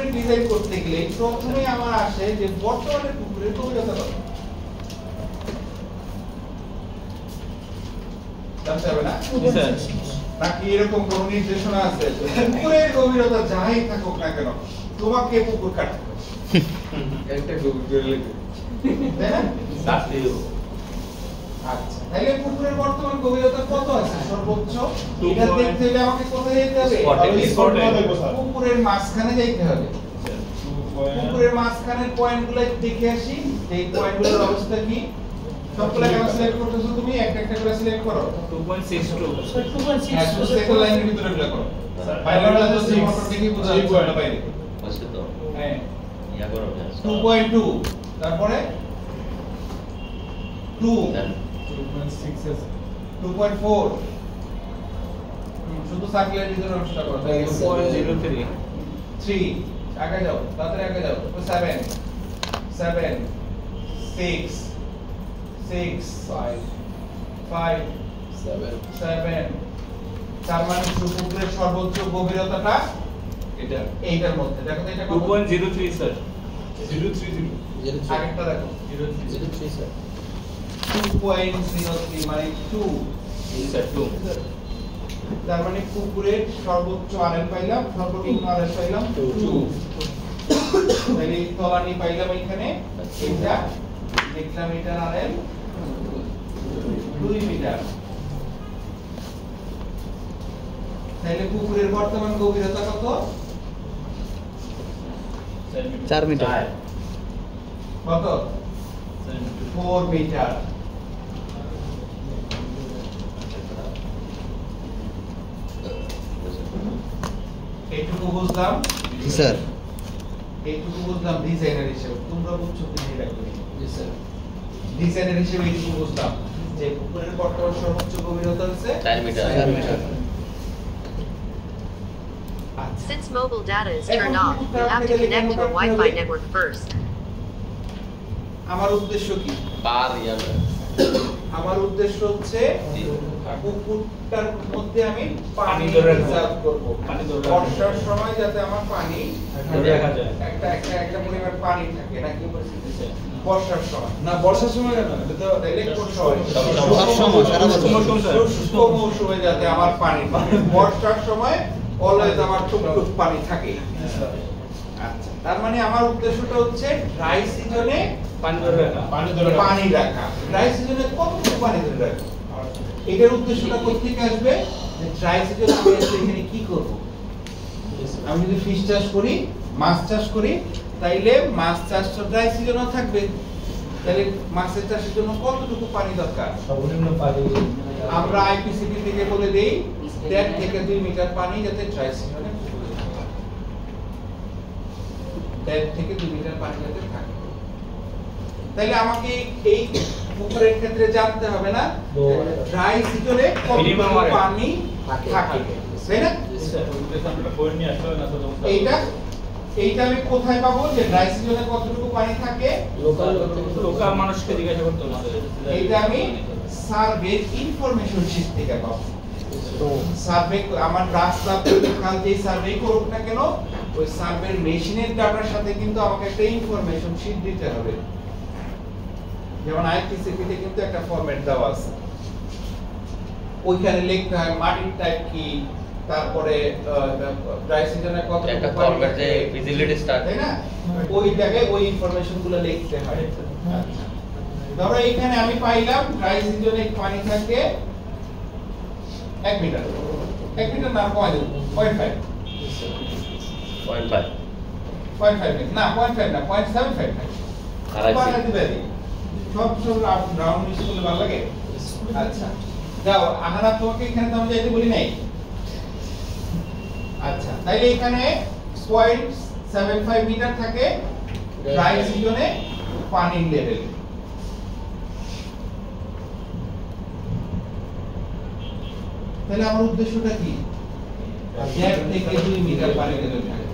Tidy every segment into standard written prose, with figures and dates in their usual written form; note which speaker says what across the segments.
Speaker 1: পুকুরের ডিজাইন করতে গেলে প্রথমে আমার আসে যে বর্তমানে পুকুরের গভীরতা কত জানতে হবে না নাকি এরকম কোন নির্দেশনা আছে পুকুরের গভীরতা যাই থাকুক না কেন তোমাকে পুকুর কাটতে হবে একটা গভীর লিখে তাই না আচ্ছা তাহলে পুকুরের বর্তমান গভীরতা কত আছে সর্বোচ্চ এটা দেখতে হলে আমাকে কোথায় যেতে হবে পুকুরের মাঝখানে যেতে হবে পুকুরের মাঝখানের পয়েন্টগুলো দেখে আসি এই পয়েন্টগুলোর অবস্থা কি সবগুলা কেন সিলেক্ট করতেছো তুমি একটা একটা করে সিলেক্ট করো 2.62 হ্যাঁ সেকেন্ড লাইনের ভিতরে গুলো করো বাইরেটা তো সেই মোটর দেখি বুঝা যাচ্ছে না বাইরে বুঝছো তো হ্যাঁ ইয়া করো 2.2 তারপরে 2 2.6 আছে 2.4 শুধু সার্কেলের ভিতরে অংশটা করো 2.03 3 আগে যাও তাড়াতাড়ি আগে যাও 7 6 5 7 তার মানে পুকুরের সর্বোচ্চ গভীরতাটা এটা এইটার মধ্যে দেখো তো এটা
Speaker 2: 2.03 স্যার
Speaker 1: 030 আরেকটা দেখো 030 স্যার 2.03 মানে 2
Speaker 2: স্যার 2
Speaker 1: তার মানে পুকুরের সর্বোচ্চ আরএল পাইলাম সর্বনিম্ন আরএল পাইলাম 2 তাহলে তলানি পাইলাম এখানে এটা দেখলাম এটা আরএল 2 মিটার তাহলে পুকুরের বর্তমান গভীরতা কত
Speaker 3: 4 মিটার
Speaker 1: কত 4 মিটার এইটুকু বুঝলাম
Speaker 3: জি স্যার
Speaker 1: এইটুকু বুঝলাম ডিজাইনার হিসেবে তোমরা বুঝছো কি এটা করি জি স্যার ডিজাইনার হিসেবে এইটুকু বুঝলাম যে পুকুরের বর্তমান সর্বোচ্চ গভীরতা হচ্ছে
Speaker 3: 4 metre
Speaker 4: Since mobile data is turned off, you have to connect to a Wi-Fi network first.
Speaker 1: আমার উদ্দেশ্য কি আমার উদ্দেশ্য হচ্ছে পুকুরটার মধ্যে আমি পানি রিজার্ভ করব বর্ষার সময় যাতে আমার পানি ধরে রাখা যায় একটা পরিমাণ পানি থাকে নাকি বর্ষার সময় না বর্ষার সময় কেন এটা তো তাইলে কোন সময়
Speaker 3: সব সময় সারা বছর
Speaker 1: শুষ্ক মৌসুমে যাতে আমার পানি বর্ষার সময় অলওয়েজ আমার টুকটুক পানি থাকে আচ্ছা তার মানে আমার উদ্দেশ্যটা হচ্ছে ড্রাই সিজনে পানি রাখা ড্রাই সিজনে কতটুকু পানি ধরে রাখা এটার উদ্দেশ্যটা কোথা থেকে আসবে যে ড্রাই সিজনে আমি এখানে কি করব আমি যদি ফিশ চাষ করি মাছ চাষ করি তাইলে মাছ চাষটা ড্রাই সিজনেও থাকবে তাহলে মাছের চাষের জন্য কতটুকু পানি দরকার
Speaker 2: সর্বনিম্ন পানি
Speaker 1: আমরা আইপিসিবি থেকে বলে দেই 1.5 থেকে 2 মিটার পানি যাতে ড্রাই সিজনে 1.5 থেকে 2 মিটার পানি যাতে থাকে তাহলে আমাকে এই পুকুরের ক্ষেত্রে জানতে হবে না ড্রাই সিজনে কতটুকু পানি থাকে তাই না এইটা আমি কোথায় পাবো যে ড্রাই সিজনে কতটুকু পানি থাকে
Speaker 2: লোকাল মানুষকে জিজ্ঞাসা করতে হবে
Speaker 1: এইটা আমি সার্ভে ইনফরমেশন শীট থেকে পাবো তো সার্ভে আমার রাস্তা পরিখাল যে সার্ভে করুক না কেন ওই সার্ভের মেশিনের ডাটার সাথে কিন্তু আমাকে একটা ইনফরমেশন শীট দিতে হবে যেমন আইপিসিপি তে কিন্তু একটা ফরম্যাট দেওয়া আছে ওইখানে লিখতে হয় মাটির টাইপ কি তারপরে ড্রাই সিজনে কত
Speaker 3: একটা ফরম্যাট যে ভিজিবিলিটি স্টার্ট
Speaker 1: তাই না ওই জায়গায় ওই ইনফরমেশন গুলো লিখতে হয় আচ্ছা ধরো এখানে আমি পাইলাম ড্রাই সিজনে পানি থাকে 1 মিটার 1 মিটার না 0.5 না 0.5 না 0.75 থাকে সব রাউন্ড স্কুলে ভালো লাগে আচ্ছা যাও আহারা তোমাকে এখানে তো আমি যাইতে বলি নাই আচ্ছা তাইলে এখানে 0.75 মিটার থাকে ড্রাই সিজনে পানির লেভেল তাহলে আমার উদ্দেশ্যটা কি 1.5 থেকে 2 মিটার পানি লেভেল থাকে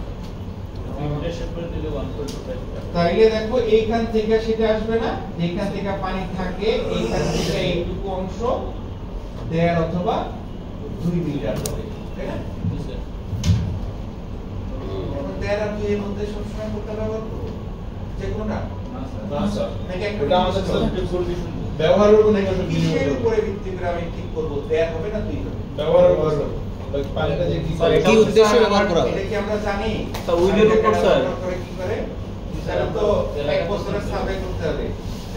Speaker 1: তাইলে দেখো এইখান থেকে সেটা আসবে না এইখান থেকে পানি থাকে এইখান থেকে এইটুকু অংশ 1.5 অথবা 2 মিটার হবে তাই না 1.5 আর 2 এর মধ্যে সবসময় কোনটা ব্যবহার করব? যে কোনটা?
Speaker 2: না স্যার
Speaker 1: নাকি একটা
Speaker 2: এটা আমাদের সাবজেক্ট কন্ডিশন ব্যবহারের উপর নির্ভর করে
Speaker 1: কিসের উপরে ভিত্তি করে আমি ঠিক করব? দেয়ার হবে না দুই হবে?
Speaker 2: ব্যবহারের উপর পানিটা যে কি
Speaker 3: স্যার, কি উদ্দেশ্যে ব্যবহার করা হয়?
Speaker 1: এটা কি আমরা জানি?
Speaker 2: স্যার, উইলের উপর স্যার।
Speaker 1: ব্যবহার করে কি করে? তাহলে তো এক বছরের সার্ভে করতে হবে।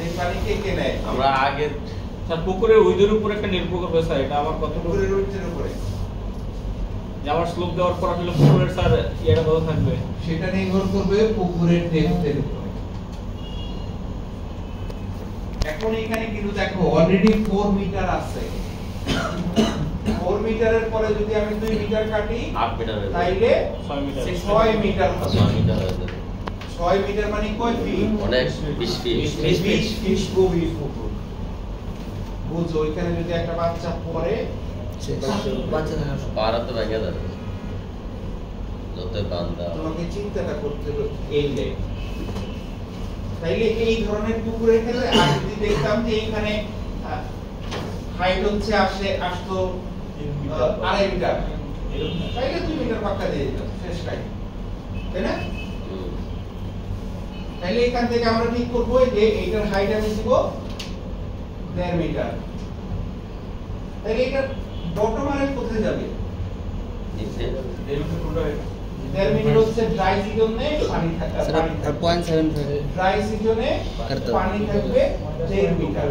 Speaker 1: এই পানি কে নেয়?
Speaker 3: আমরা আগে
Speaker 2: স্যার পুকুরের উইলের উপর একটা নির্ভর করবে স্যার এটা আমার কতটুকু
Speaker 1: পুকুরের উইথের উপরে।
Speaker 2: যে আমার স্লোপ দেওয়ার পর আসলে পুকুরের স্যার ইয়েটা কত থাকবে
Speaker 1: সেটা নির্ভর করবে পুকুরের ডেপথের উপরে। এখন এখানে কিন্তু দেখো অলরেডি 4 মিটার আছে। 4 মিটারের পরে যদি আমি 2 মিটার কাটি
Speaker 3: 8 মিটার হয়ে যাবে।
Speaker 1: তাইলে
Speaker 2: 6 মিটার
Speaker 1: 6 মিটার হবে।
Speaker 3: 6 মিটার হয়ে যাবে।
Speaker 1: 6 মিটার মানে কয় ফিট?
Speaker 3: অনেক 20 ফিট
Speaker 1: 20 ফিট গভীর পুকুর। বুঝো ওইখানে যদি একটা বাচ্চা পড়ে
Speaker 3: পারা তো ভেঙে যাবে যতই বান্দা
Speaker 1: তোমাকে চিন্তাটা করতে হবে এই লেগ। তাইলে এই ধরনের পুকুরের ক্ষেত্রে আমি যদি দেখতাম যে এখানে হাইট হচ্ছে আসতো 2.5 মিটার, তাইলে 2 মিটার পাক্কা দিয়ে দিতাম শেষ টাইম, তাই না? তাইলে এখান থেকে আমরা ঠিক করবো যে এইটার হাইট আমি দিব 1.5 মিটার। তাইলে এটা বটম আরে কোথায় যাবে?
Speaker 3: নিচে
Speaker 1: 1.5 মিটার হচ্ছে ড্রাই সিজনে পানি থাকে,
Speaker 3: স্যার 0.75
Speaker 1: ড্রাই সিজনে
Speaker 3: করতে হবে।
Speaker 1: পানি থাকবে 1.5 মিটার।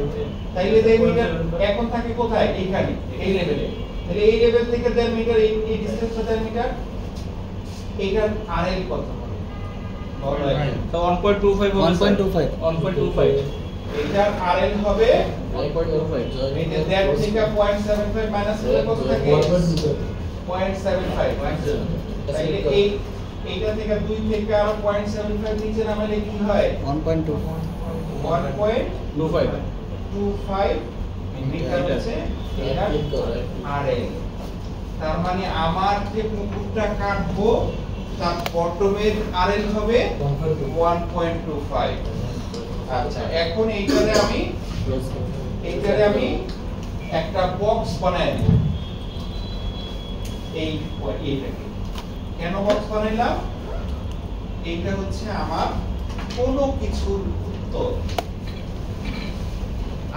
Speaker 1: তাইলে 1.5 মিটার এখন থাকে কোথায়? এইখানে এই লেভেলে। তাহলে এই লেভেল থেকে 1.5 মিটার এই ডিসটেন্সটা 1.5 মিটার। এইটার আরএল কত হবে?
Speaker 2: তো 1.25 হবে
Speaker 3: 1.25
Speaker 2: 1.25
Speaker 1: এইটার আরএল হবে
Speaker 2: 1.25
Speaker 1: এই যে 1.5 থেকে 0.75 মাইনাস করলে কত থাকে? 0.75। তাইলে এইটা থেকে 2 থেকে আরো 0.75 নিচে নামালে কি হয়?
Speaker 3: 1.2
Speaker 1: 1.25 মিটার হচ্ছে এটা আরএল। তার মানে আমার যে পুকুরটা কাটবো তার বটমের আরএল হবে 1.25। আচ্ছা এখন এইটারে আমি একটা বক্স বানাই দেব। এইটাকে কেন বক্স বানাইলাম? এইটা হচ্ছে আমার কোনো কিছুর উত্তর।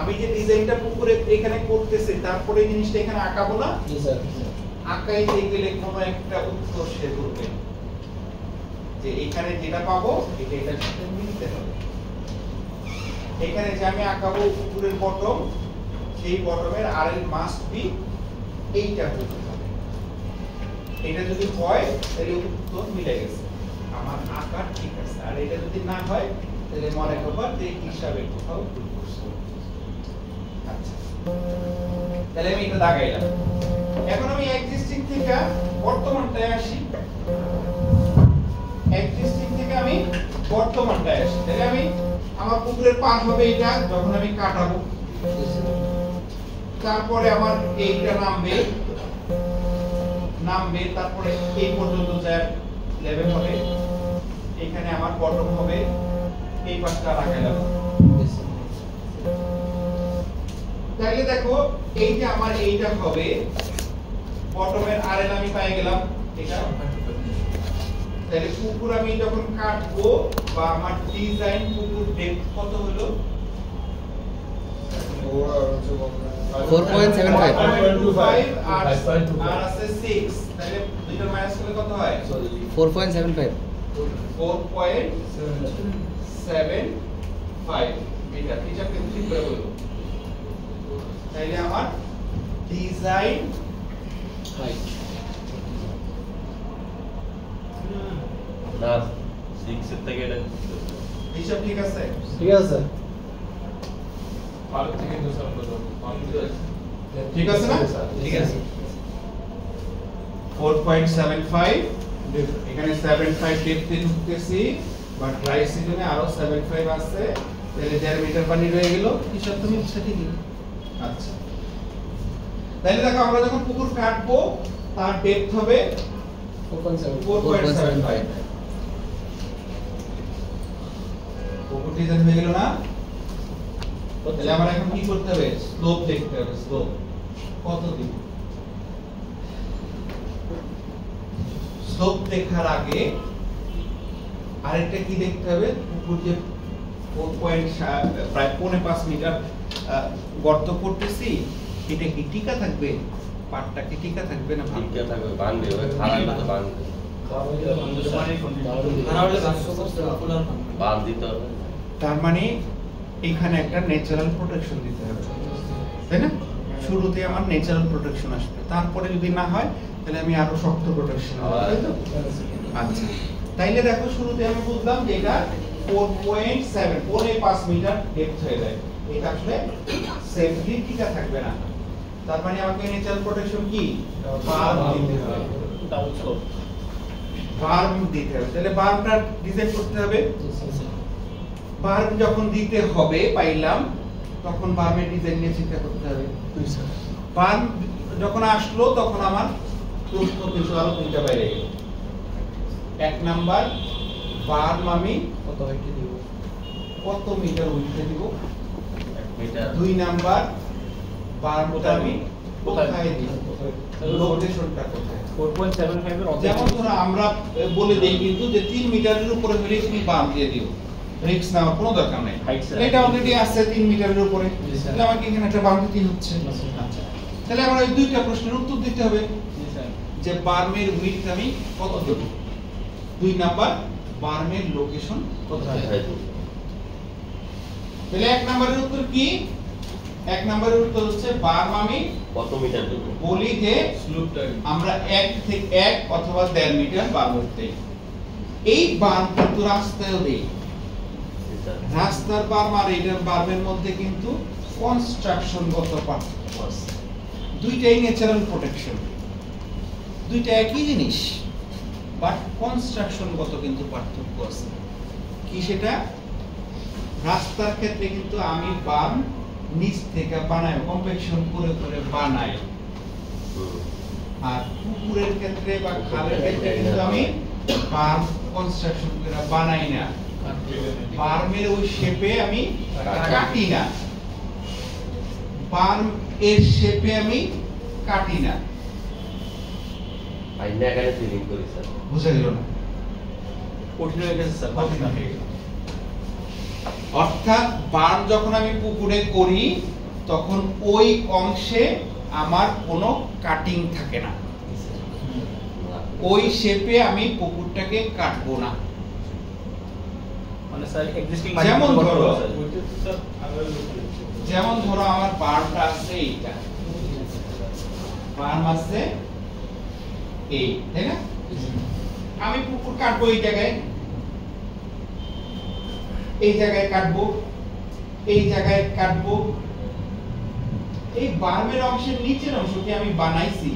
Speaker 1: আমি যে ডিজাইনটা পুকুরে এখানে করতেছি তারপরে এই জিনিসটা এখানে আঁকাবো না?
Speaker 2: জি স্যার
Speaker 1: আঁকাইতে গেলে কোনো একটা উত্তর সে করবে যে এখানে যেটা পাবো এটা এটার সাথে মিলতে হবে। এখানে যে আমি আঁকাবো পুকুরের বটম, সেই বটমের আরএল মাস্ট বি এইটা হতে হবে। এটা যদি হয় তাহলে উত্তর মিলে গেছে, আমার আকার ঠিক আছে। আর এটা যদি না হয় তাহলে মনে করবা যে হিসাবে কোথাও ভুল করছি। আচ্ছা তাহলে আমি এটা দাগাইলাম। এখন আমি এক্সিস্টিং থেকে বর্তমানটায় আসি। এক্সিস্টিং থেকে আমি বর্তমানটায় আসি। তাহলে আমি আমার পুকুরের পার হবে এটা যখন আমি কাটাবো, তারপরে আমার এইটা নামবে তারপরে এই পর্যন্ত যায় লেভেল হবে। এখানে আমার বটম হবে, এই পাশটা রাখাইলাম। তাহলে দেখো এই যে আমার এইটা হবে বটমের আরএল আমি পাই গেলাম এটা। তাহলে পুকুর আমি যখন কাটবো বা আমার ডিজাইন পুকুর ডেপথ কত হলো?
Speaker 3: 4.75
Speaker 1: আর আছে 6, তাহলে দুইটা মাইনাস করলে কত হয়?
Speaker 3: 4.75
Speaker 1: 4.75 মিটার। হিসাব কিন্তু ঠিক করে বলবো। তাইলে আমার ডিজাইন হাইট
Speaker 3: না 6 এর থেকে এটা
Speaker 1: হিসাব ঠিক আছে?
Speaker 2: ঠিক আছে পার থেকে তো স্যার
Speaker 1: ঠিক আছে না? ঠিক আছে। 4.75 এখানে 75 ডেপথে ঢুকতেছি বা ড্রাই সিজনে আরো 75 আছে, তাহলে 1.5 মিটার পানি রয়ে গেল। হিসাব তুমি ঠিকই। আচ্ছা তাহলে দেখো আমরা যখন পুকুর কাটবো তার ডেপথ হবে 4.75। পুকুর ডিজাইন হয়ে গেল না? তাহলে আমরা এখন কি করতে হবে? স্লোপ দেখতে হবে। স্লোপ কত দিব? স্লোপ দেখার আগে আরেকটা কি দেখতে হবে, পুকুর যে প্রায় 4.5 মিটার গর্ত করতেছি, এটা কি টিকা থাকবে, পাটটা কি টিকা থাকবে না
Speaker 3: ঠিকই থাকবে, বানবে ওই খারাপ তো বানবে, বান দিতে হবে।
Speaker 1: তার মানে এখানে একটা ন্যাচারাল প্রোটেকশন দিতে হবে, তাই না? শুরুতে আমার ন্যাচারাল প্রোটেকশন আসবে, তারপরে যদি না হয় তাহলে আমি আরো শক্ত প্রোটেকশন দেব, তাই তো? আচ্ছা, তাইলে দেখো শুরুতে আমি বুঝলাম যে এটা 4.5 মিটার ডেপথ হয়ে যায়, এটা আসলে সেফলি টিকা থাকবে না। তার মানে আমাকে ন্যাচারাল প্রোটেকশন কি বার্ম দিতে হবে,
Speaker 2: ডাবল স্লোপ
Speaker 1: বার্ম দিতে হবে। তাহলে বার্মটা ডিজাইন করতে হবে, বার্ম যখন দিতে হবে পাইলাম, তখন বার্মের ডিজাইন নিয়ে চিন্তা করতে হবে। বার্ম যখন আসলো তখন আমার প্রশ্ন কিছু আরো দুইটা বাইরে গেল। এক নাম্বার, বার্ম আমি কত মিটার উইথে দিব,
Speaker 3: 1 মিটার।
Speaker 1: 2 নাম্বার, বার্মটা আমি কোথায় দিব, লোকেশনটা কোথায়।
Speaker 2: 4.75 এর অর্ধেক।
Speaker 1: যেমন ধরো আমরা বলে দেই কিন্তু যে 3 মিটারের উপরে হলে তুমি বার্ম দিয়ে দিও, রিস্ক নেওয়ার কোনো দরকার নাই।
Speaker 2: Height, sir.
Speaker 1: এটা অলরেডি আছে 3 মিটারের উপরে, তাহলে আমাকে এখানে একটা বার্ম দিতে হচ্ছে। আচ্ছা, তাহলে আমরা এই দুইটা প্রশ্নের উত্তর দিতে হবে যে বার্মের উইডথ আমি কত দেব, 2 নাম্বার বার্মের লোকেশন কোথায়।
Speaker 3: কোথায় দিব?
Speaker 1: তাহলে 1 নাম্বারের উত্তর কি, 1 নাম্বারের উত্তর হচ্ছে বার্ম আমি
Speaker 3: কত মিটার দিব?
Speaker 1: বলি যে আমরা 1 থেকে 1 অথবা 1.5 মিটার বার্ম দেই। এই বার্ম কিন্তু রাস্তায়ও দেই, রাস্তার বার্ম আর এটার বার্মের মধ্যে কিন্তু কনস্ট্রাকশনগত পার্থক্য আছে। দুইটাই ন্যাচারাল প্রোটেকশন, দুইটা একই জিনিস, বাট কনস্ট্রাকশনগত কিন্তু পার্থক্য আছে। কি সেটা? রাস্তার ক্ষেত্রে কিন্তু আমি বার্ম নিচ থেকে বানাই, কম্প্যাকশন করে করে বানাই, আর পুকুরের ক্ষেত্রে বা খালের ক্ষেত্রে কিন্তু আমি বার্ম কনস্ট্রাকশন করে বানাই না, বার্মের ওই শেপে আমি কাটি না, বার্ম এর শেপে আমি কাটি না।
Speaker 3: আইনা এখানে ফিলিং করি স্যার।
Speaker 1: বুঝা গেল না?
Speaker 2: কঠিন হয়ে গেছে স্যার।
Speaker 1: অর্থাৎ বার্ম যখন আমি পুকুরে করি তখন ওই অংশে আমার কোনো কাটিং থাকে না, ওই শেপে আমি পুকুরটাকে কাটবো না।
Speaker 2: মানে স্যার এক্সিস্টিং
Speaker 1: যেমন ধরো আমার বার্মটা আছে এইটা, বার্ম আছে এই, তাই না? আমি পুকুর কাটবো এই জায়গায়, এই জায়গায় কাটবো, এই জায়গায় কাটবো। এই বার্মের অংশের নিচের অংশ কি আমি বানাইছি?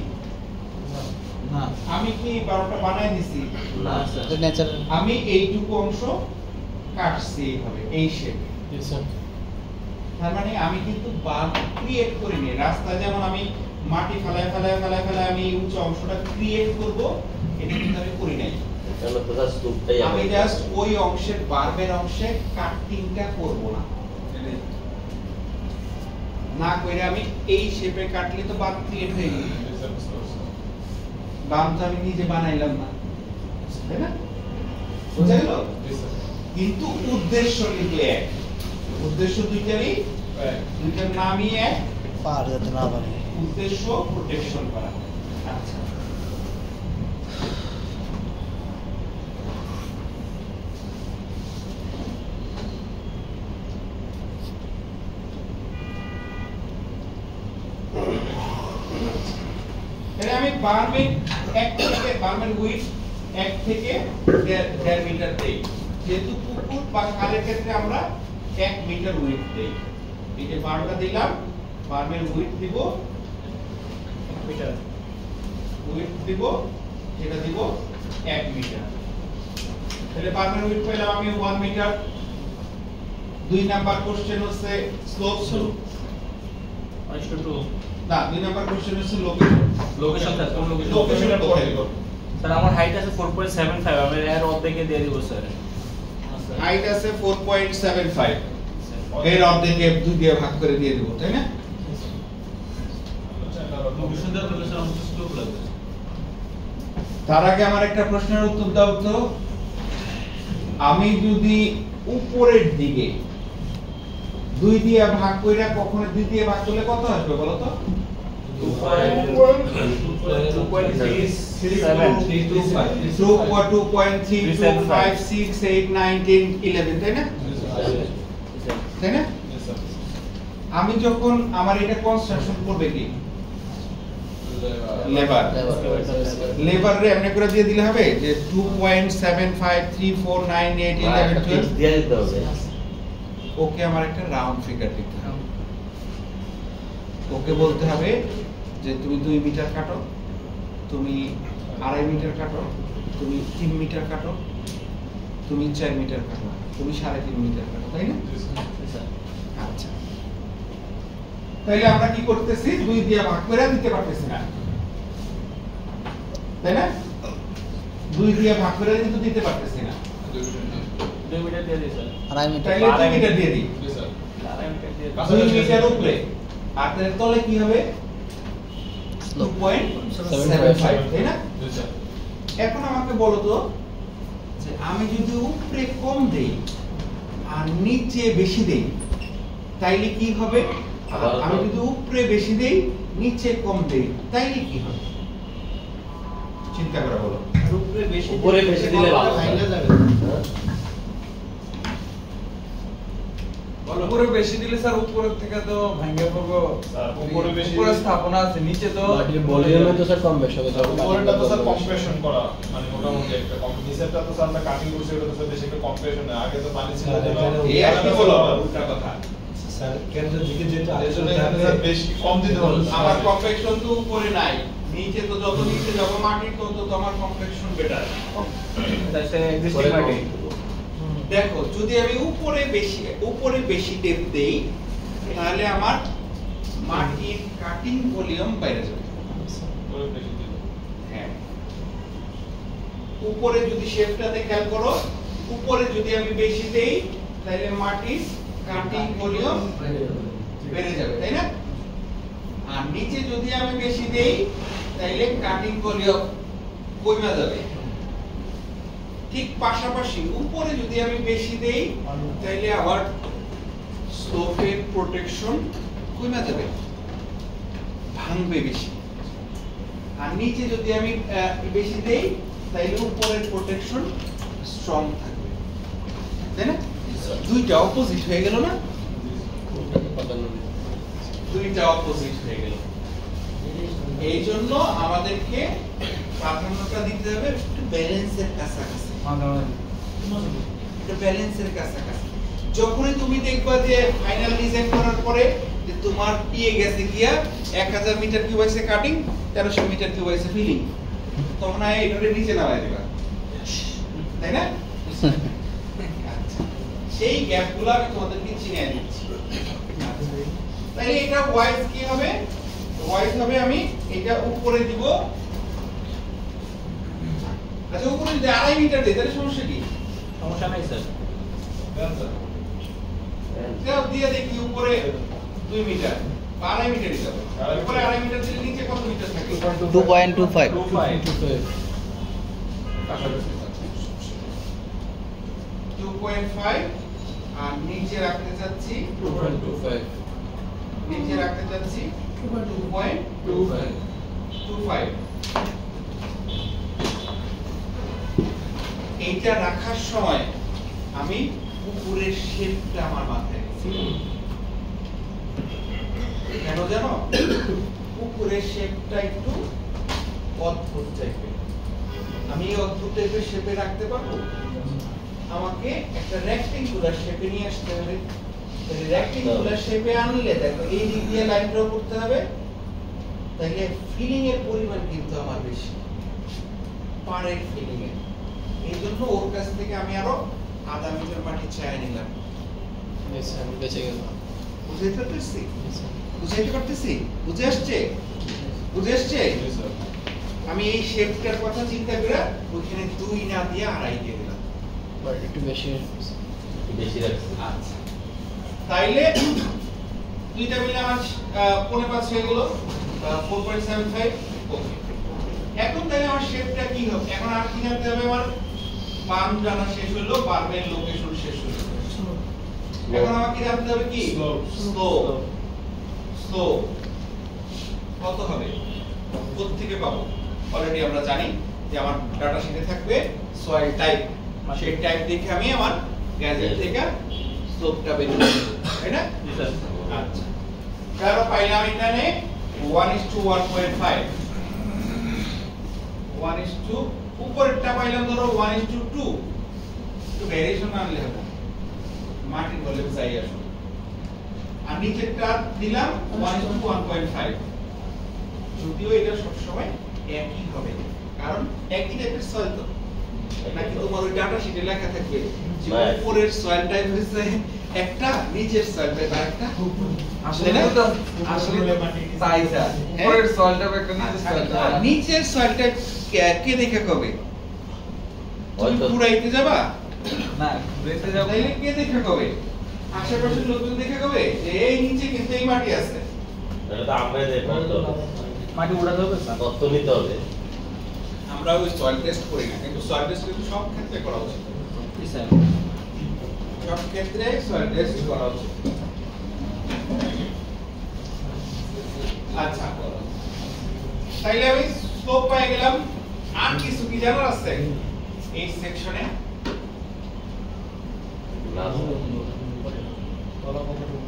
Speaker 5: না,
Speaker 1: আমি কি বারোটা বানাই দিছি?
Speaker 3: না
Speaker 5: এটা ন্যাচারাল।
Speaker 1: আমি এইটুকু অংশ কাটছি এইভাবে, এই শেপে। তার মানে আমি কিন্তু বার্ম ক্রিয়েট করিনি। রাস্তা যেমন আমি মাটি ফেলায় ফেলায় ফেলায় ফেলায় আমি এই উঁচু অংশটা ক্রিয়েট করব, এটা কিন্তু আমি করি নাই।
Speaker 3: তাহলে তো স্যার স্তূপটাই
Speaker 1: আমি জাস্ট ওই অংশের বার্মের অংশে কাটিংটা করব না, না করে আমি এই শেপে কাটলে তো বার্ম ক্রিয়েট হয়ে গেল, বার্ম তো আমি নিজে বানাইলাম না, তাই না? বুঝা গেল? কিন্তু উদ্দেশ্য কিন্তু এক, উদ্দেশ্য দুইটারই, দুইটার নামই এক,
Speaker 5: পার যাতে না পারে।
Speaker 1: উদ্দেশ্য প্রোটেকশন করা। আচ্ছা, তাহলে আমি বার্মের বার্মের উইডথ 1 থেকে 1.5 মিটার দেই। যেহেতু পুকুর বা খালের ক্ষেত্রে আমরা 1 মিটার উইডথ দেই। এই যে বার্মটা দিলাম, বার্মের উইডথ দিব
Speaker 2: 1 মিটার,
Speaker 1: উইডথ দিব, যেটা দিব 1 মিটার। তাহলে বার্মের উইডথ পেলাম আমি 1 মিটার। 2 নাম্বার কোশ্চেন হচ্ছে স্লোপ স্লোপ, না 2 নাম্বার কোশ্চেন হচ্ছে লোকেশন।
Speaker 2: লোকেশন স্যার, কোন লোকেশন?
Speaker 1: লোকেশন কোথায় দিব?
Speaker 2: স্যার আমার হাইট আছে 4.75, আমি এর অর্ধেকে দিয়ে দিব স্যার।
Speaker 1: হাইট আছে 4.75, এর অর্ধেকে 2 দিয়ে ভাগ করে দিয়ে দেব, তাই না? তার আগে আমার একটা প্রশ্নের উত্তর দাও তো, আমি যদি উপরের দিকে 2 দিয়ে ভাগ কইরা কখনো 2 দিয়ে ভাগ করলে কত আসবে বলো তো 2.325 তাই না তাই না আমি যখন আমার এটা কনস্ট্রাকশন করবে কি লেবার রে এমনি করে দিয়ে দিলে হবে যে 2.75349811
Speaker 3: দিয়ে দিতে হবে।
Speaker 1: ওকে আমার একটা রাউন্ড ফিগার দিতে হবে ওকে বলতে হবে যে তুমি 2 মিটার কাটো তুমি 2.5 মিটার কাটো তুমি 3 মিটার কাটো তুমি 4 মিটার কাটো তুমি 3.5 মিটার কাটো তাই না আচ্ছা তাইলে আমরা কি করতেছি 2 দিয়ে ভাগ করে দিতে পারতেছি না তাই না 2 দিয়ে ভাগ করে কিন্তু দিতে পারতেছি না
Speaker 2: 2 মিটার দিয়ে দিই স্যার।
Speaker 5: আড়াই মিটার
Speaker 1: তাইলে 2 মিটার দিয়ে দিই 2 মিটার উপরে আর তার তলে কি হবে 2.75 তাই না এখন আমাকে বলো তো যে আমি যদি উপরে কম দেই আর নিচে বেশি দেই তাইলে কি হবে আমি যদি উপরে বেশি দেই নিচে কম দেই তাইলে কি হবে চিন্তা করে বলো
Speaker 3: উপরে বেশি দিলে ভালো
Speaker 6: উপরে বেশি দিলে স্যার উপরের থেকে তো ভাঙে পড়বো উপরে বেশি উপরে স্থাপনা আছে নিচে তো
Speaker 7: মাটির ভলিউমে তো স্যার কম বেশি হবে তবে
Speaker 6: উপরেটা তো স্যার কম্প্রেশন করা মানে মোটামুটি একটা নিচেরটা তো স্যার আমরা কাটিং করছি ওটা তো স্যার বেশি একটা কম্প্রেশন না আগে তো পানি ছিল যেন
Speaker 1: এই আর কি বলো উল্টা কথা
Speaker 7: স্যার কেন্দ্রের দিকে যেটা
Speaker 6: এর জন্য স্যার বেশি কম দিতে হবে
Speaker 1: আমার কমপ্লেকশন তো উপরে নাই নিচে তো যত নিচে যাব মাটির তত তো আমার complexion better
Speaker 2: that's N existing মাটি।
Speaker 1: দেখো যদি আমি উপরে বেশি ডেপথ দেই তাহলে আমার মাটির কাটিং ভলিউম বাইরে যাবে
Speaker 6: উপরে বেশি দিলে
Speaker 1: হ্যাঁ উপরে যদি শেপটাতে খেয়াল করো উপরে যদি আমি বেশি দেই তাহলে মাটির কাটিং ভলিউম বেড়ে যাবে তাই না আর নিচে যদি আমি বেশি দেই তাহলে কাটিং ভলিউম কমে যাবে ঠিক পাশাপাশি উপরে যদি আমি বেশি দেই তাহলে আবার স্লোপের প্রোটেকশন কমে যাবে ভাঙবে বেশি আর নিচে যদি আমি বেশি দেই তাহলে উপরের প্রোটেকশন স্ট্রং থাকবে তাই না দুইটা অপোজিট হয়ে গেল না দুইটা অপোজিট হয়ে গেল এই জন্য আমাদেরকে প্রাধান্যটা দিতে হবে একটু ব্যালেন্সের কাছাকাছি একটু ব্যালেন্সের কাছাকাছি যখনই তুমি দেখবা যে ফাইনাল ডিজাইন করার পরে যে তোমার পিয়ে গেছে গিয়া 1000 মিটার কিউব হইছে কাটিং 1300 মিটার কিউব হইছে ফিলিং তখন এইটারে নিচে নামায় দিবা তাই না আচ্ছা সেই গ্যাপগুলো আমি তোমাদেরকে চিনিয়ে দিচ্ছি তাহলে এটা ওয়াইজ কি হবে ওয়াইজ হবে আমি এটা উপরে দিব আচ্ছা উপরে যদি 2.5 মিটার দেই তাহলে সমস্যা কি
Speaker 2: সমস্যা নাই স্যার।
Speaker 6: দেন স্যার
Speaker 1: দাও দিয়ে দেখি উপরে 2 মিটার 2.5 মিটার দিতে হবে উপরে 2.5 মিটার দিলে নিচে কত মিটার থাকে
Speaker 5: 2.25
Speaker 1: 2.5 আর নিচে রাখতে যাচ্ছি
Speaker 7: 2.25
Speaker 1: নিচে রাখতে যাচ্ছি 2.25 এইটা রাখার সময় আমি পুকুরের শেপটা আমার মাথায় রেখেছি কেন জানো পুকুরের শেপটা একটু অদ্ভুত টাইপের আমি এই অদ্ভুত টাইপের শেপে রাখতে পারবো আমাকে একটা রেক্টেঙ্গুলার শেপে নিয়ে আসতে হবে রেক্টেঙ্গুলার শেপে আনলে দেখো এই দিক দিয়ে লাইন ড্র করতে হবে তাহলে ফিলিং এর পরিমাণ কিন্তু আমার বেশি পাড়ের ফিলিং এর এই জন্য ওর কাছ থেকে আমি আরো আধা মিটার মাটি চাই নিলাম
Speaker 7: স্যার বেঁচে গেল
Speaker 1: বুঝাইতে পারতেছি বুঝাইতে পারতেছি বুঝে আসছে বুঝে আসছে আমি এই শেপটার কথা চিন্তা করে ওখানে 2 না দিয়ে 2.5 দিয়ে দিলাম
Speaker 7: বাট একটু বেশি
Speaker 3: বেশি রাখছি
Speaker 1: আচ্ছা তাইলে দুইটা মিলে আমার 5.5 হয়ে গেল 4.75 ওকে এখন তাহলে আমার শেপটা কি হবে এখন আর কি জানতে হবে আমার পান জানা শেষ হলো, পার্মের লোকেশন শেষ হলো। এখন আমাকে জানতে হবে কি স্লোপ। স্লোপ কত হবে, কোথা থেকে পাবো? অলরেডি আমরা জানি যে আমার ডাটা শিটে থাকবে সয়েল টাইপ, সেই টাইপ দেখে আমি আমার গ্যাজেট থেকে স্লোপটা বের করে দেব, তাই না?
Speaker 2: জি স্যার।
Speaker 1: আচ্ছা, কারো পাইলাম এখানে 1:1.5, 1:, উপরেরটা পাইলাম ধরো 1:2, একটু ভেরিয়েশন আনলে হবে, মাটির বলে চাই আসলে। আর নিচেরটা দিলাম 1:1.5, যদিও এটা সবসময় একই হবে, কারণ একই টাইপের সয়েল তো, নাকি তোমার ওই ডাটা শিটে লেখা থাকবে যে উপরের সয়েল টাইপ হচ্ছে একটা, নিচের সয়েল টাইপ আরেকটা।
Speaker 8: আসলে তো আসলে তাই স্যার, উপরের সয়েলটা একটা নিচের সয়েলটা,
Speaker 1: নিচের সয়েল টাইপ কে দেখে কবে? তুমি পুরাইতে যাবা
Speaker 8: না ঘুরেতে যাব,
Speaker 1: তাইলে কে দেখে কবে? আশেপাশের লোকজন দেখে কবে যে এই নিচে কিন্তু এই মাটি আছে।
Speaker 3: এটা তো আমরা দেখব,
Speaker 2: মাটি উড়াতে হবে স্যার।
Speaker 3: তথ্য নিতে হবে।
Speaker 1: আমরা ওই সয়েল টেস্ট করি না, কিন্তু সয়েল টেস্ট কিন্তু সব ক্ষেত্রে করা উচিত।
Speaker 2: জি স্যার।
Speaker 1: সব ক্ষেত্রে সয়েল টেস্ট করা উচিত। আচ্ছা, তাইলে আমি স্লোপ পেয়ে গেলাম। আর কিছু কি জানার আছে এই সেকশনে?
Speaker 3: না,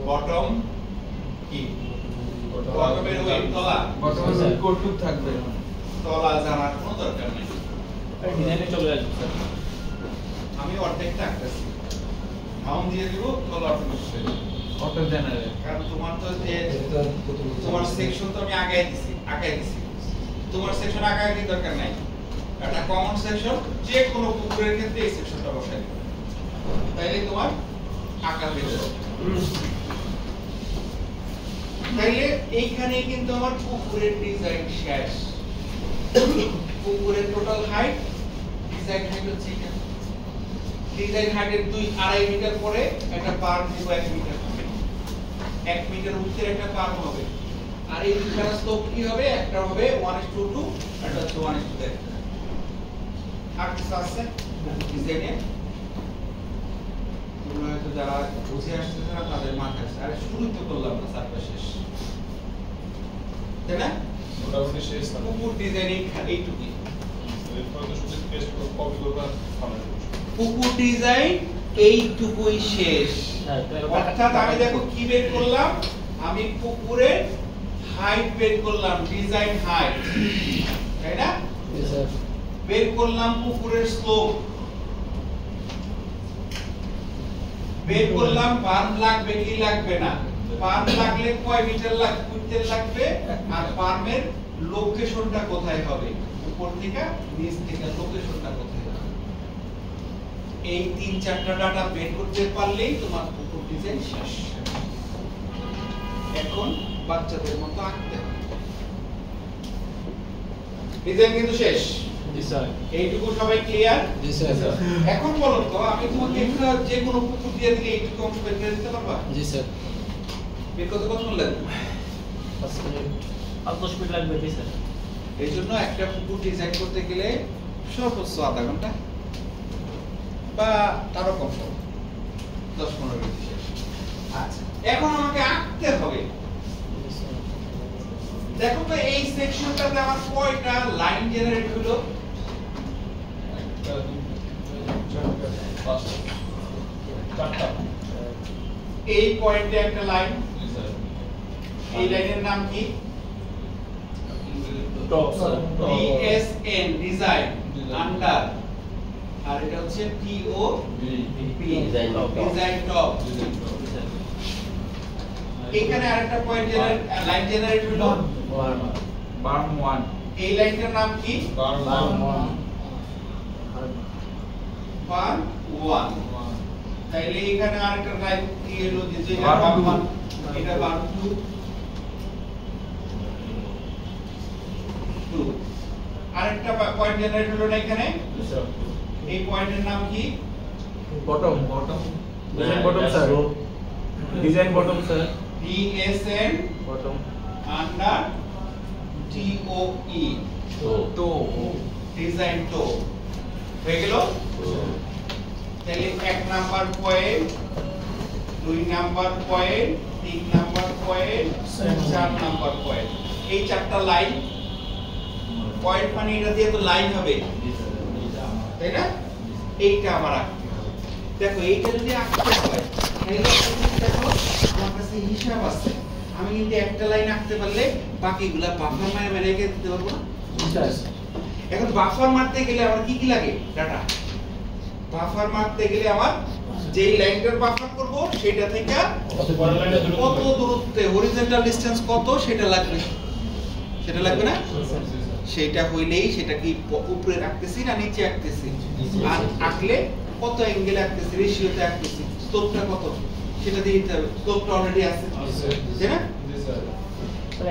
Speaker 1: বটম কি, বটমের ওই তলা,
Speaker 8: বর্তমানে কোটুক থাকবে,
Speaker 1: তলা জানার কোনো দরকার নেই।
Speaker 2: ডিজাইনে চলে আসবে স্যার।
Speaker 1: আমি অর্ধেকটা আঁকতেছি, ধাউন দিয়ে দিব, তলা অটোমেটিক,
Speaker 8: অটো জেনারেল,
Speaker 1: কারণ তোমার তো যে তোমার সেকশন তো আমি আগায় দিছি, তোমার সেকশন আগায় কি দরকার নাই, একটা কমন সেকশন যে কোনো পুকুরের ক্ষেত্রে এই সেকশনটা বসাই দিবে, তাইলে তোমার আঁকা হয়ে যাবে। তাইলে এইখানে কিন্তু আমার পুকুরের ডিজাইন শেষ। পুকুরের টোটাল হাইট, ডিজাইন হাইট হচ্ছে এটা। ডিজাইন হাইটের 2.5 মিটার পরে একটা পার্ক দিব 1 মিটার, 1 মিটার উচ্চের একটা পার্ক হবে। আর এই দুইখানা স্লোপ কি হবে? একটা হবে 1:2, একটা হচ্ছে 1:3। আর কিছু আছে ডিজাইনে? তোমরা হয়তো যারা বুঝে আসতেছে না তাদের মাথায় আছে। আরে শুরু তো করলাম না, সারটা শেষ, তাই না?
Speaker 6: মোটামুটি শেষ না,
Speaker 1: পুকুর ডিজাইনিং এইটুকুই।
Speaker 6: এরপর তো শুধু টেস্ট কপি করবা, ফাইনাল করব।
Speaker 1: পুকুর ডিজাইন এইটুকুই শেষ। অর্থাৎ আমি দেখো কি বের করলাম, আমি পুকুরের হাইট বের করলাম, ডিজাইন হাইট, তাই না?
Speaker 7: জি স্যার।
Speaker 1: বের করলাম পুকুরের স্লোপ, বের করলাম পাম্প লাগবে কি লাগবে না, পাম্প লাগলে কয় মিটার লাগবে, আর পাম্পের লোকেশনটা কোথায় হবে, উপর থেকে নিচ থেকে লোকেশনটা কোথায় হবে। এই 3-4টা ডাটা বের করতে পারলেই তোমার পুকুর ডিজাইন শেষ। এখন বাচ্চাদের মতো আঁকতে হবে। ডিজাইন কিন্তু শেষ।
Speaker 2: জি স্যার।
Speaker 1: এইটুকু সবাই ক্লিয়ার?
Speaker 7: জি স্যার।
Speaker 1: এখন বলো তো, আমি তোমাকে একটা যে কোনো পুকুর দিয়ে দিলে এইটুকু অংশ বের করে দিতে পারবা?
Speaker 7: জি স্যার।
Speaker 1: বের করতে কতক্ষণ লাগবে?
Speaker 7: 5 মিনিট।
Speaker 2: 10 মিনিট লাগবে। জি স্যার।
Speaker 1: এই জন্য একটা পুকুর ডিজাইন করতে গেলে সর্বোচ্চ আধা ঘন্টা বা তারও কম সময়, 10-15 মিনিট শেষ। আচ্ছা, এখন আমাকে আঁকতে হবে। দেখো তো এই সেকশনটাতে আমার কয়টা লাইন জেনারেট হলো?
Speaker 6: 4টা।
Speaker 1: এই পয়েন্টে একটা লাইন, এই লাইনের নাম কি?
Speaker 2: Top sir.
Speaker 1: DSN design under, আর এটা হচ্ছে TOP
Speaker 3: design top.
Speaker 1: Design top. এখানে আরেকটা পয়েন্ট লাইন জেনারেট হলো,
Speaker 8: বার্ম 1,
Speaker 1: এই লাইনটার নাম কি?
Speaker 6: বার্ম
Speaker 1: বার্ম 1। তাইলে এখানে আরেকটা লাইন কি হলো, যে
Speaker 8: বার্ম
Speaker 1: বার্ম
Speaker 8: 2,
Speaker 1: 1, এটা বার্ম 2। আরেকটা পয়েন্ট জেনারেট হলো না এখানে, এই পয়েন্টের নাম কি?
Speaker 8: Bottom,
Speaker 2: design bottom sir. Design bottom sir.
Speaker 1: DSN
Speaker 2: bottom
Speaker 1: under TOE
Speaker 3: তো
Speaker 8: তো
Speaker 1: ডিজাইন টো। হয়ে গেল। তাহলে 1 number point, 2 number point, 3 number point, 4 number point, এই চারটা লাইন পয়েন্ট মানে এটা দিয়ে তো লাইন হবে, তাই না? এইটা আমার আঁকতে হবে। দেখো এইটা যদি আঁকতে হয় তাহলে দেখো আমার কাছে হিসাব আছে, আমি কিন্তু একটা লাইন আঁকতে পারলে বাকিগুলা বাফার মানে রেখে দিতে পারবো না। এখন বাফার মারতে গেলে আমার কি কি লাগে? ডাটা। বাফার মারতে গেলে আমার যেই লাইনটার বাফার করব সেটা থেকে কত দূরত্বে হরিজন্টাল ডিসটেন্স কত সেটা লাগবে, সেটা লাগবে না? সেটা হইলেই সেটা কি উপরে রাখতেছি না নিচে রাখতেছি, আর আঁকলে কত অ্যাঙ্গেল রাখতেছি, রেশিওতে রাখতেছি, স্লোপটা কত সেটা দিয়ে দিতে হবে। স্লোপটা অলরেডি আছে, তাই না?
Speaker 2: স্যার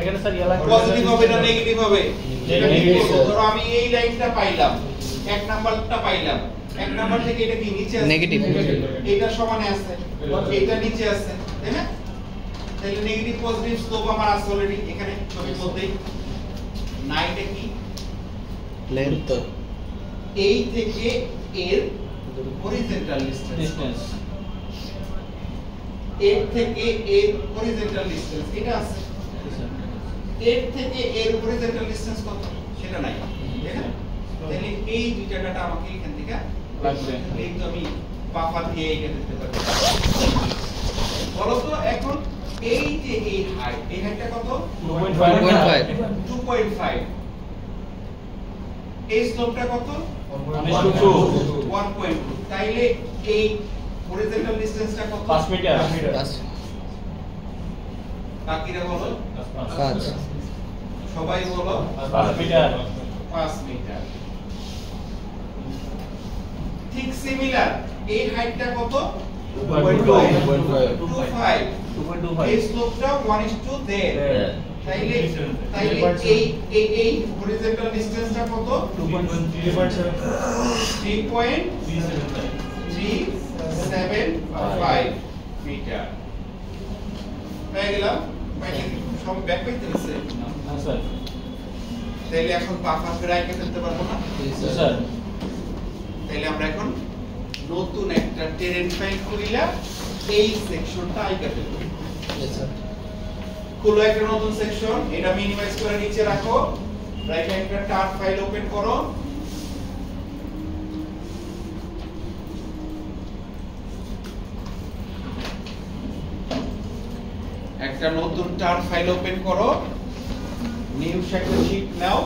Speaker 2: এখানে স্যার ইয়া লাগবে
Speaker 1: পজিটিভ হবে না নেগেটিভ হবে?
Speaker 2: নেগেটিভ।
Speaker 1: ধরো আমি এই লাইনটা পাইলাম, 1 নাম্বারটা পাইলাম, 1 নাম্বার থেকে এটা কি নিচে আছে,
Speaker 5: নেগেটিভ।
Speaker 1: এটা সমানে আছে, এটা নিচে আছে, তাই না? তাহলে নেগেটিভ পজিটিভ স্লোপ আমার আছে অলরেডি এখানে ছবির মধ্যেই। না এটা কি?
Speaker 5: লেন্থ
Speaker 1: এই থেকে এর হরিজন্টাল ডিসটেন্স, এর থেকে এর হরিজন্টাল ডিসটেন্স এটা আছে, এর থেকে এর হরিজন্টাল ডিসটেন্স কত সেটা নাই, তাই না? তাহলে এই দুইটা ডাটা আমাকে এখান থেকে
Speaker 2: লাগবে।
Speaker 1: এই তো আমি বাফার দিয়ে এইটা দিতে পারি। বলো তো এখন এই যে এই হাইট, এই হাইটটা কত?
Speaker 5: 2.5
Speaker 1: 2.5। এই স্লোপটা কত? 1.2। তাইলে এই হরিজন্টাল ডিসটেন্সটা কত?
Speaker 2: 5 মিটার।
Speaker 1: বাকিরা বলো,
Speaker 5: 5
Speaker 1: সবাই বলো
Speaker 2: 5 মিটার।
Speaker 1: 5 মিটার। ঠিক সিমিলার এই হাইটটা কত? 2.5। এই স্লোপটা 1:2 দেড়। তাইলে এই হরিজন্টাল ডিসটেন্সটা কত? 3.375 মিটার। হয়ে গেলাম, সব ব্যাক পাইতে আছে।
Speaker 2: স্যার
Speaker 1: তাইলে এখন বাফার করে আইকে ফেলতে পারবো না।
Speaker 2: স্যার
Speaker 1: তাইলে আমরা এখন নতুন একটা টেরেন ফাইল করিলা, এই সেকশনটা আইকা ফেলবো। খুলো একটা নতুন সেকশন, এটা মিনিমাইজ করে নিচে রাখো, রাইট একটা টার ফাইল ওপেন করো। একটা নতুন টার ফাইল ওপেন করো, নিউ একটা শীট নাও।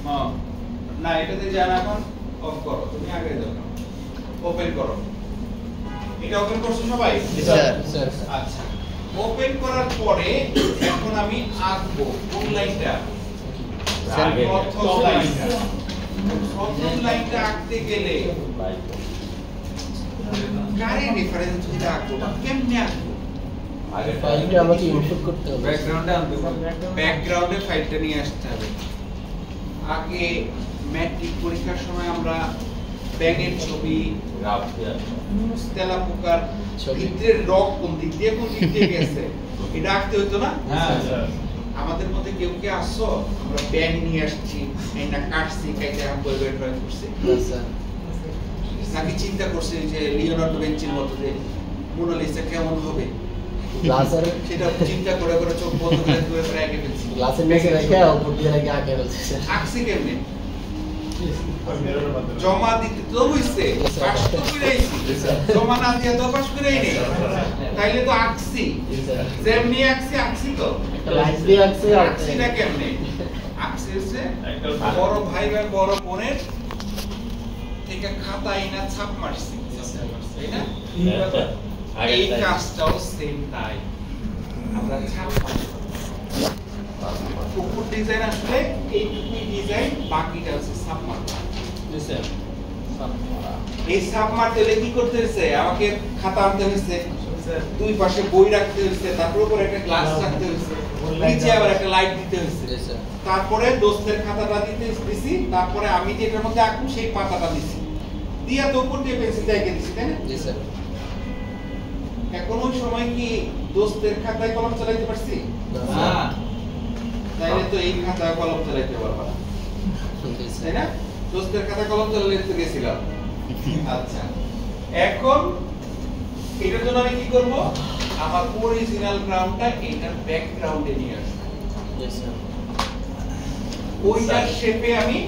Speaker 1: হ্যাঁ না এটাতে যান, এখন অফ করো, তুমি আগে যাও, ওপেন করো। এটা ওপেন করছো সবাই?
Speaker 5: স্যার
Speaker 1: আচ্ছা, ওপেন করার পরে এখন আমি আঁকবো কোন লাইনটা? প্রথম লাইনটা। প্রথম লাইনটা আঁকতে গেলে কারে রেফারেন্স ধরে আঁকবো, কেমনে আঁকবো?
Speaker 7: ফাইলটা আমাকে ইনপুট করতে হবে।
Speaker 8: ব্যাকগ্রাউন্ডে আনতে হবে।
Speaker 1: ব্যাকগ্রাউন্ডে ফাইলটা নিয়ে আসতে হবে। আগে ম্যাট্রিক পরীক্ষার সময় আমরা ব্যাঙের ছবি, তেলাপোকার
Speaker 7: ছবি।
Speaker 1: ভিতরের রক কোন দিক দিয়ে গেছে এটা আঁকতে হইতো না?
Speaker 8: হ্যাঁ
Speaker 1: আমাদের মধ্যে কেউ কে আসছো আমরা ব্যাঙ নিয়ে আসছি, এটা কাটছি, কাইটা বলবে ড্রয়িং করছি,
Speaker 5: স্যার
Speaker 1: নাকি চিন্তা করছি যে লিওনার্দো ভিঞ্চির মতো যে মোনালিসা কেমন হবে
Speaker 7: গ্লাসের
Speaker 1: সেটা চিন্তা করে করে চোখ বন্ধ করে করে এঁকে ফেলছি।
Speaker 7: গ্লাসের নিচে রেখে উপর দিয়ে রেখে আঁকে ফেলছে স্যার।
Speaker 1: আঁকছি কেমনে? জমা দিতে তো হইছে, পাস তো কইরাইছি, জমা না দিয়া তো পাস কইরাই নেই, তাইলে তো আঁকছি, যেমনি আঁকছি তো
Speaker 7: একটা লাইট দিয়ে আঁকছে আর
Speaker 1: আঁকছি না কেমনে? আঁকছি হচ্ছে বড় ভাই বা বড় বোনের থেকে খাতায় না ছাপ মারছি, তাই না? এই কাজটাও সেম তাই, আমরা ছাপ মারছি। উপর ডিজাইন আসলে এইটুকুই ডিজাইন, বাকিটা হচ্ছে ছাপ মারবা।
Speaker 2: স্যার
Speaker 1: এই ছাপ মারতে হলে কি করতে হয়েছে? আমাকে খাতা আনতে হয়েছে, দুই পাশে বই রাখতে হয়েছে, তারপর উপরে একটা গ্লাস রাখতে হয়েছে, নিচে আবার একটা লাইট দিতে হয়েছে, তারপরে দোস্তের খাতাটা দিছি, তারপরে আমি যেটার মধ্যে আঁকবো সেই পাতাটা দিছি, দিয়া তো উপর দিয়ে পেন্সিলটা এঁকে দিছি, তাই না? এখন ওই সময় কি দোস্তের খাতায় কলম চালাইতে পারছি?
Speaker 8: না
Speaker 1: তাইলে তো এই খাতায় কলম চালাইতে পারবা না। তাই না? দোস্তের খাতা কলম তো লিখতে গেছিলাম। আচ্ছা, এখন এটার জন্য আমি কি করব? আমার অরিজিনাল গ্রাউন্ডটা এটার ব্যাকগ্রাউন্ডে নিয়ে আসবো।
Speaker 7: Yes, sir.
Speaker 1: ওইটার শেপে আমি